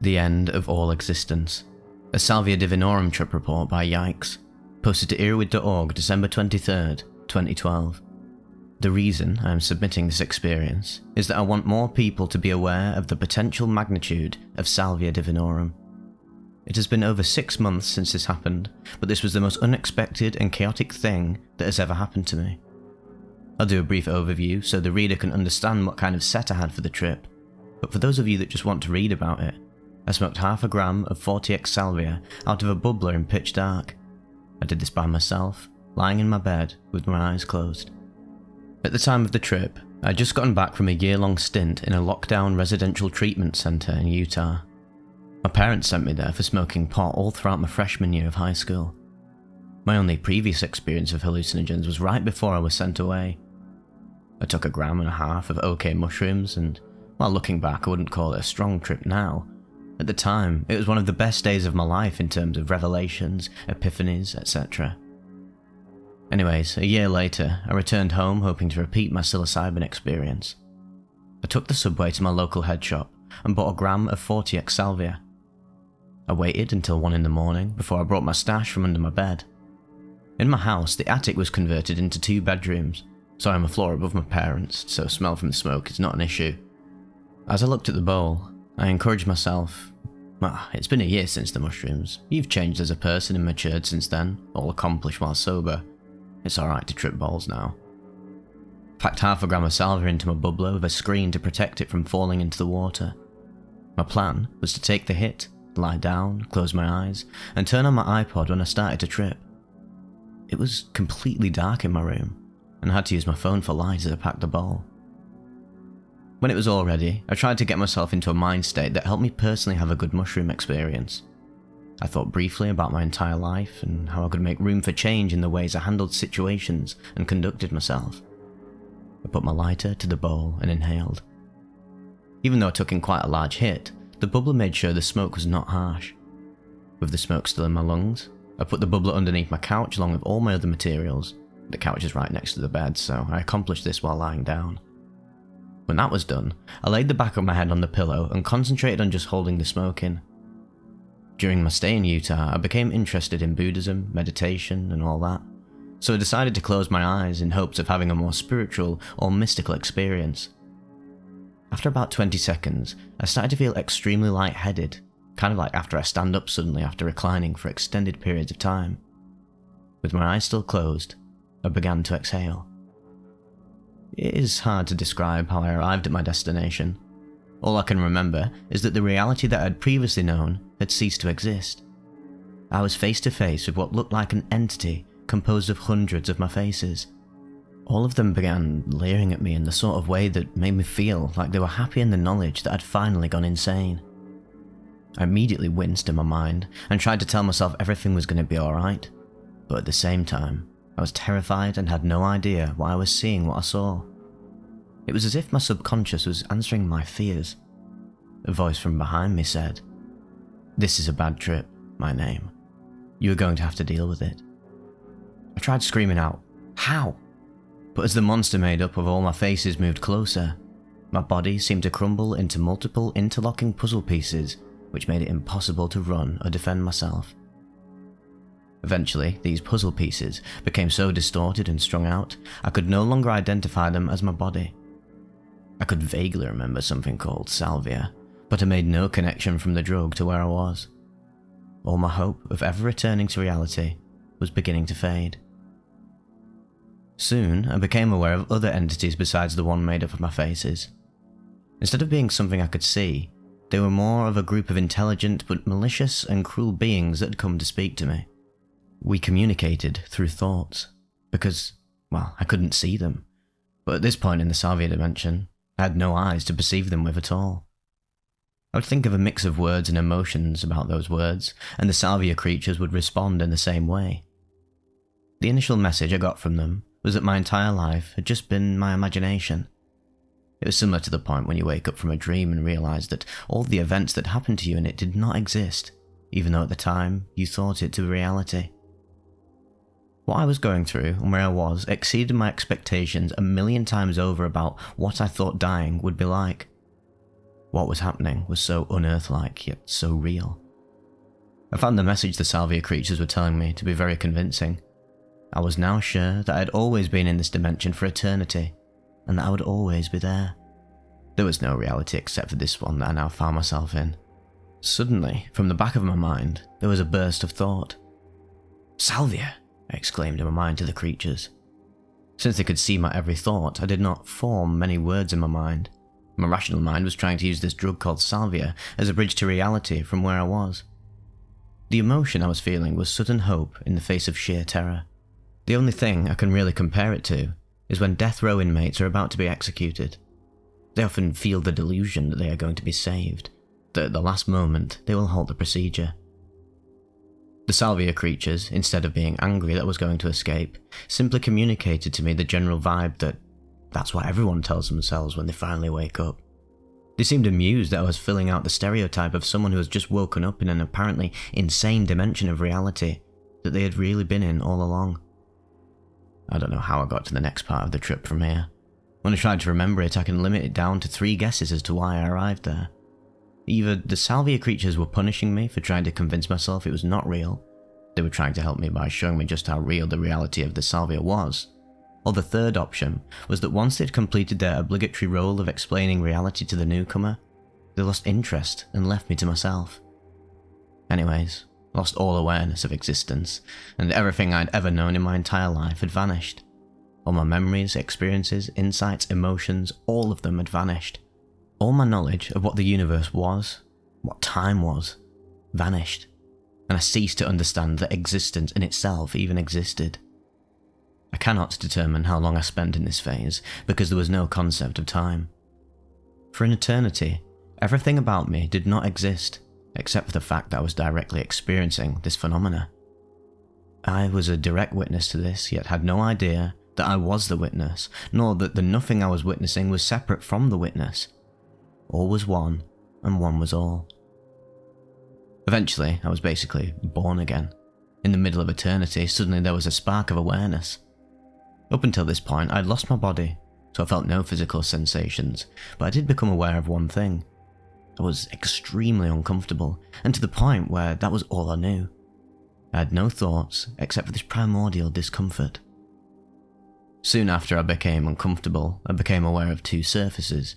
The End of All Existence. A Salvia Divinorum trip report by Yikes. Posted to earwid.org December 23rd, 2012. The reason I am submitting this experience is that I want more people to be aware of the potential magnitude of Salvia Divinorum. It has been over 6 months since this happened, but this was the most unexpected and chaotic thing that has ever happened to me. I'll do a brief overview so the reader can understand what kind of set I had for the trip, but for those of you that just want to read about it, I smoked half a gram of 40x Salvia out of a bubbler in pitch dark. I did this by myself, lying in my bed with my eyes closed. At the time of the trip, I had just gotten back from a year-long stint in a lockdown residential treatment centre in Utah. My parents sent me there for smoking pot all throughout my freshman year of high school. My only previous experience of hallucinogens was right before I was sent away. I took 1.5 grams of OK mushrooms and, while looking back I wouldn't call it a strong trip now, at the time, it was one of the best days of my life in terms of revelations, epiphanies, etc. Anyways, a year later, I returned home hoping to repeat my psilocybin experience. I took the subway to my local head shop and bought 1 gram of 40x Salvia. I waited until 1 in the morning before I brought my stash from under my bed. In my house, the attic was converted into 2 bedrooms, so I'm a floor above my parents, so smell from the smoke is not an issue. As I looked at the bowl, I encouraged myself, it's been a year since the mushrooms. You've changed as a person and matured since then, all accomplished while sober. It's alright to trip balls now. Packed 0.5 gram of salvia into my bubbler with a screen to protect it from falling into the water. My plan was to take the hit, lie down, close my eyes, and turn on my iPod when I started to trip. It was completely dark in my room, and I had to use my phone for light as I packed the bowl. When it was all ready, I tried to get myself into a mind state that helped me personally have a good mushroom experience. I thought briefly about my entire life and how I could make room for change in the ways I handled situations and conducted myself. I put my lighter to the bowl and inhaled. Even though I took in quite a large hit, the bubbler made sure the smoke was not harsh. With the smoke still in my lungs, I put the bubbler underneath my couch along with all my other materials. The couch is right next to the bed, so I accomplished this while lying down. When that was done, I laid the back of my head on the pillow and concentrated on just holding the smoke in. During my stay in Utah, I became interested in Buddhism, meditation, and all that, so I decided to close my eyes in hopes of having a more spiritual or mystical experience. After about 20 seconds, I started to feel extremely lightheaded, kind of like after I stand up suddenly after reclining for extended periods of time. With my eyes still closed, I began to exhale. It is hard to describe how I arrived at my destination. All I can remember is that the reality that I had previously known had ceased to exist. I was face to face with what looked like an entity composed of hundreds of my faces. All of them began leering at me in the sort of way that made me feel like they were happy in the knowledge that I'd finally gone insane. I immediately winced in my mind and tried to tell myself everything was going to be alright, but at the same time, I was terrified and had no idea why I was seeing what I saw. It was as if my subconscious was answering my fears. A voice from behind me said, "This is a bad trip, my name. You are going to have to deal with it." I tried screaming out, "How?" But as the monster made up of all my faces moved closer, my body seemed to crumble into multiple interlocking puzzle pieces, which made it impossible to run or defend myself. Eventually, these puzzle pieces became so distorted and strung out, I could no longer identify them as my body. I could vaguely remember something called Salvia, but I made no connection from the drug to where I was. All my hope of ever returning to reality was beginning to fade. Soon, I became aware of other entities besides the one made up of my faces. Instead of being something I could see, they were more of a group of intelligent but malicious and cruel beings that had come to speak to me. We communicated through thoughts, because, well, I couldn't see them, but at this point in the Salvia dimension, I had no eyes to perceive them with at all. I would think of a mix of words and emotions about those words, and the Salvia creatures would respond in the same way. The initial message I got from them was that my entire life had just been my imagination. It was similar to the point when you wake up from a dream and realise that all the events that happened to you in it did not exist, even though at the time you thought it to be reality. What I was going through and where I was exceeded my expectations 1,000,000 times over about what I thought dying would be like. What was happening was so unearth-like, yet so real. I found the message the Salvia creatures were telling me to be very convincing. I was now sure that I had always been in this dimension for eternity, and that I would always be there. There was no reality except for this one that I now found myself in. Suddenly, from the back of my mind, there was a burst of thought. "Salvia!" I exclaimed in my mind to the creatures. Since they could see my every thought, I did not form many words in my mind. My rational mind was trying to use this drug called Salvia as a bridge to reality from where I was. The emotion I was feeling was sudden hope in the face of sheer terror. The only thing I can really compare it to is when death row inmates are about to be executed. They often feel the delusion that they are going to be saved, that at the last moment they will halt the procedure. The Salvia creatures, instead of being angry that I was going to escape, simply communicated to me the general vibe that that's what everyone tells themselves when they finally wake up. They seemed amused that I was filling out the stereotype of someone who has just woken up in an apparently insane dimension of reality that they had really been in all along. I don't know how I got to the next part of the trip from here. When I tried to remember it, I can limit it down to 3 guesses as to why I arrived there. Either the Salvia creatures were punishing me for trying to convince myself it was not real, they were trying to help me by showing me just how real the reality of the Salvia was, or the third option was that once they'd completed their obligatory role of explaining reality to the newcomer, they lost interest and left me to myself. Anyways, I lost all awareness of existence, and everything I'd ever known in my entire life had vanished. All my memories, experiences, insights, emotions, all of them had vanished. All my knowledge of what the universe was, what time was, vanished, and I ceased to understand that existence in itself even existed. I cannot determine how long I spent in this phase because there was no concept of time. For an eternity, everything about me did not exist except for the fact that I was directly experiencing this phenomena. I was a direct witness to this, yet had no idea that I was the witness, nor that the nothing I was witnessing was separate from the witness. All was one, and one was all. Eventually, I was basically born again. In the middle of eternity, suddenly there was a spark of awareness. Up until this point, I'd lost my body, so I felt no physical sensations, but I did become aware of one thing. I was extremely uncomfortable, and to the point where that was all I knew. I had no thoughts except for this primordial discomfort. Soon after I became uncomfortable, I became aware of 2 surfaces.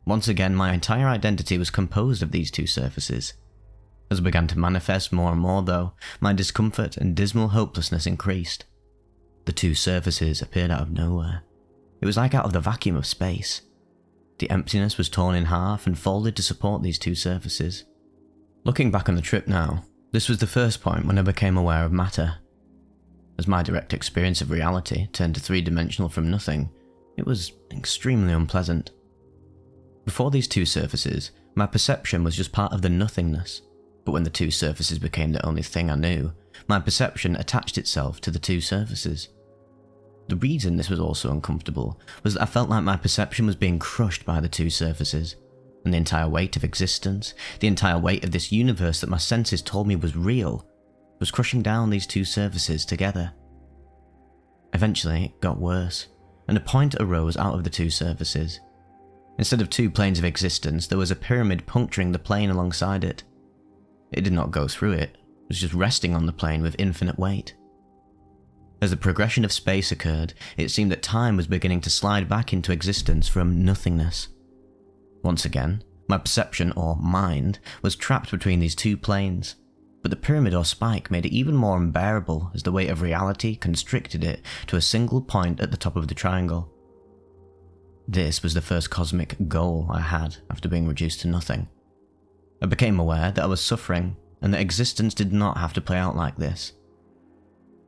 Once again, my entire identity was composed of these 2 surfaces. As I began to manifest more and more, though, my discomfort and dismal hopelessness increased. The 2 surfaces appeared out of nowhere. It was like out of the vacuum of space. The emptiness was torn in half and folded to support these 2 surfaces. Looking back on the trip now, this was the first point when I became aware of matter. As my direct experience of reality turned to 3-dimensional from nothing, it was extremely unpleasant. Before these 2 surfaces, my perception was just part of the nothingness, but when the 2 surfaces became the only thing I knew, my perception attached itself to the 2 surfaces. The reason this was also uncomfortable was that I felt like my perception was being crushed by the 2 surfaces, and the entire weight of existence, the entire weight of this universe that my senses told me was real, was crushing down these 2 surfaces together. Eventually, it got worse, and a point arose out of the 2 surfaces. Instead of 2 planes of existence, there was a pyramid puncturing the plane alongside it. It did not go through it, it was just resting on the plane with infinite weight. As the progression of space occurred, it seemed that time was beginning to slide back into existence from nothingness. Once again, my perception, or mind, was trapped between these 2 planes, but the pyramid or spike made it even more unbearable as the weight of reality constricted it to a single point at the top of the triangle. This was the first cosmic goal I had after being reduced to nothing. I became aware that I was suffering and that existence did not have to play out like this.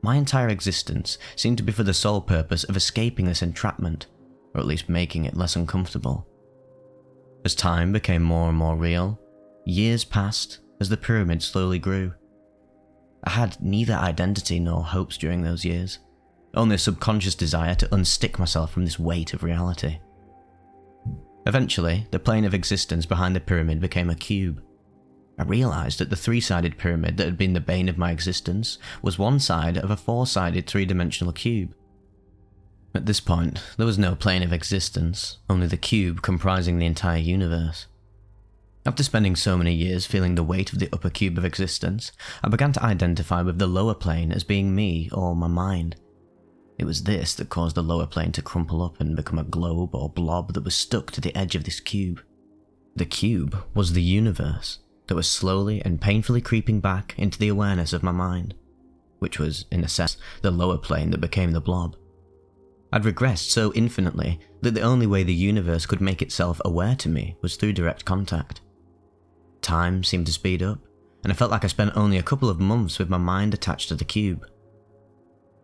My entire existence seemed to be for the sole purpose of escaping this entrapment, or at least making it less uncomfortable. As time became more and more real, years passed as the pyramid slowly grew. I had neither identity nor hopes during those years, only a subconscious desire to unstick myself from this weight of reality. Eventually, the plane of existence behind the pyramid became a cube. I realised that the three-sided pyramid that had been the bane of my existence was one side of a four-sided three-dimensional cube. At this point, there was no plane of existence, only the cube comprising the entire universe. After spending so many years feeling the weight of the upper cube of existence, I began to identify with the lower plane as being me or my mind. It was this that caused the lower plane to crumple up and become a globe or blob that was stuck to the edge of this cube. The cube was the universe that was slowly and painfully creeping back into the awareness of my mind, which was, in a sense, the lower plane that became the blob. I'd regressed so infinitely that the only way the universe could make itself aware to me was through direct contact. Time seemed to speed up, and I felt like I spent only a couple of months with my mind attached to the cube.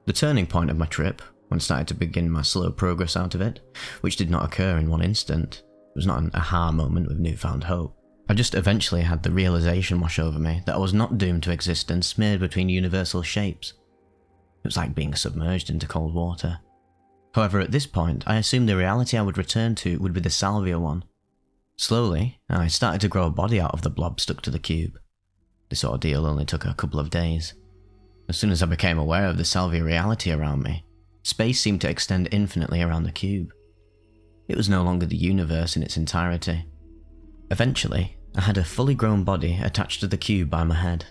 The turning point of my trip, when I started to begin my slow progress out of it, which did not occur in one instant, was not an aha moment with newfound hope. I just eventually had the realization wash over me that I was not doomed to existence smeared between universal shapes. It was like being submerged into cold water. However, at this point, I assumed the reality I would return to would be the Salvia one. Slowly, I started to grow a body out of the blob stuck to the cube. This ordeal only took a couple of days. As soon as I became aware of the Salvia reality around me, space seemed to extend infinitely around the cube. It was no longer the universe in its entirety. Eventually, I had a fully grown body attached to the cube by my head.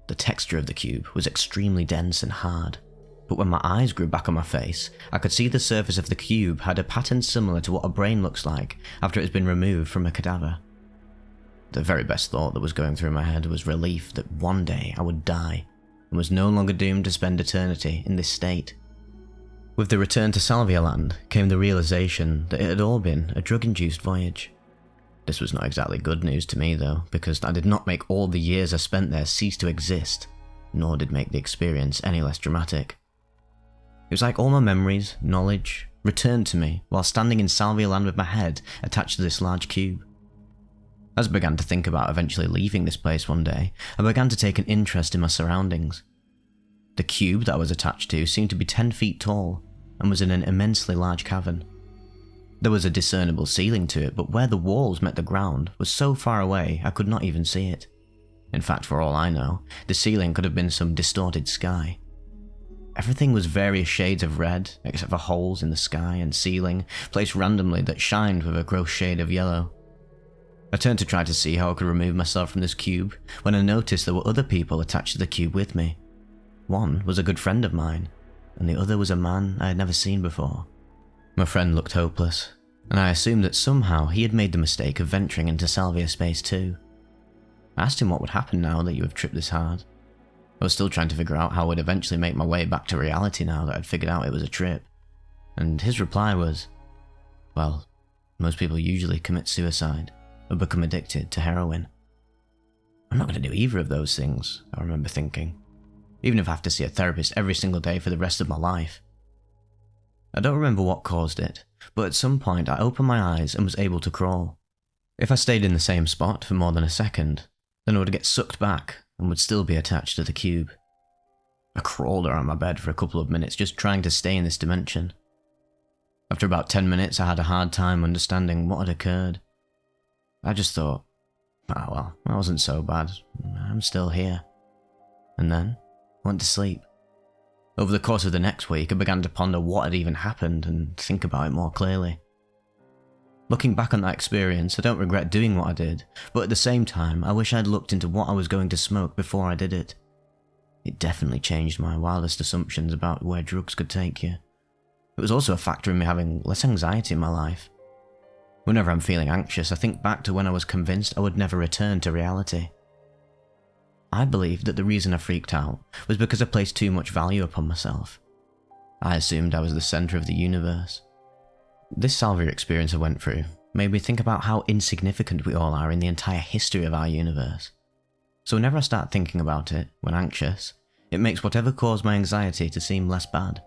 The texture of the cube was extremely dense and hard, but when my eyes grew back on my face, I could see the surface of the cube had a pattern similar to what a brain looks like after it has been removed from a cadaver. The very best thought that was going through my head was relief that one day I would die and was no longer doomed to spend eternity in this state. With the return to Salvia land came the realization that it had all been a drug-induced voyage. This was not exactly good news to me though, because that did not make all the years I spent there cease to exist, nor did make the experience any less dramatic. It was like all my memories, knowledge, returned to me while standing in Salvia land with my head attached to this large cube. As I began to think about eventually leaving this place one day, I began to take an interest in my surroundings. The cube that I was attached to seemed to be 10 feet tall and was in an immensely large cavern. There was a discernible ceiling to it, but where the walls met the ground was so far away I could not even see it. In fact, for all I know, the ceiling could have been some distorted sky. Everything was various shades of red, except for holes in the sky and ceiling, placed randomly that shined with a gross shade of yellow. I turned to try to see how I could remove myself from this cube, when I noticed there were other people attached to the cube with me. One was a good friend of mine, and the other was a man I had never seen before. My friend looked hopeless, and I assumed that somehow he had made the mistake of venturing into Salvia space too. I asked him what would happen now that you have tripped this hard. I was still trying to figure out how I would eventually make my way back to reality now that I'd figured out it was a trip. And his reply was, well, most people usually commit suicide or become addicted to heroin. I'm not going to do either of those things, I remember thinking, even if I have to see a therapist every single day for the rest of my life. I don't remember what caused it, but at some point I opened my eyes and was able to crawl. If I stayed in the same spot for more than a second, then I would get sucked back and would still be attached to the cube. I crawled around my bed for a couple of minutes just trying to stay in this dimension. After about 10 minutes I had a hard time understanding what had occurred. I just thought, oh well, that wasn't so bad, I'm still here. And then, went to sleep. Over the course of the next week I began to ponder what had even happened and think about it more clearly. Looking back on that experience, I don't regret doing what I did, but at the same time, I wish I had looked into what I was going to smoke before I did it. It definitely changed my wildest assumptions about where drugs could take you. It was also a factor in me having less anxiety in my life. Whenever I'm feeling anxious, I think back to when I was convinced I would never return to reality. I believed that the reason I freaked out was because I placed too much value upon myself. I assumed I was the center of the universe. This Salvia experience I went through made me think about how insignificant we all are in the entire history of our universe. So whenever I start thinking about it, when anxious, it makes whatever caused my anxiety to seem less bad.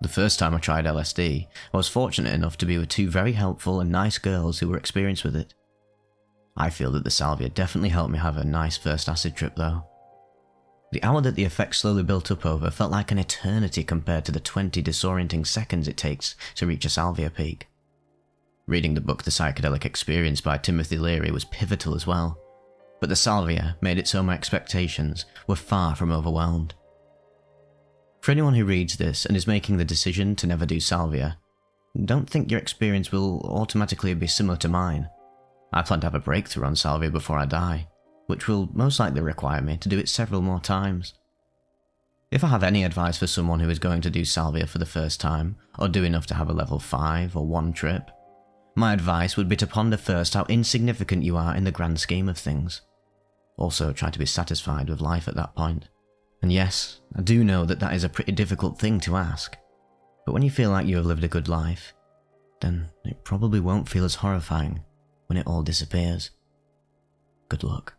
The first time I tried LSD, I was fortunate enough to be with two very helpful and nice girls who were experienced with it. I feel that the Salvia definitely helped me have a nice first acid trip though. The hour that the effects slowly built up over felt like an eternity compared to the 20 disorienting seconds it takes to reach a Salvia peak. Reading the book The Psychedelic Experience by Timothy Leary was pivotal as well, but the Salvia made it so my expectations were far from overwhelmed. For anyone who reads this and is making the decision to never do Salvia, don't think your experience will automatically be similar to mine. I plan to have a breakthrough on Salvia before I die, which will most likely require me to do it several more times. If I have any advice for someone who is going to do Salvia for the first time, or do enough to have a level 5 or 1 trip, my advice would be to ponder first how insignificant you are in the grand scheme of things. Also try to be satisfied with life at that point. And yes, I do know that that is a pretty difficult thing to ask, but when you feel like you have lived a good life, then it probably won't feel as horrifying when it all disappears. Good luck.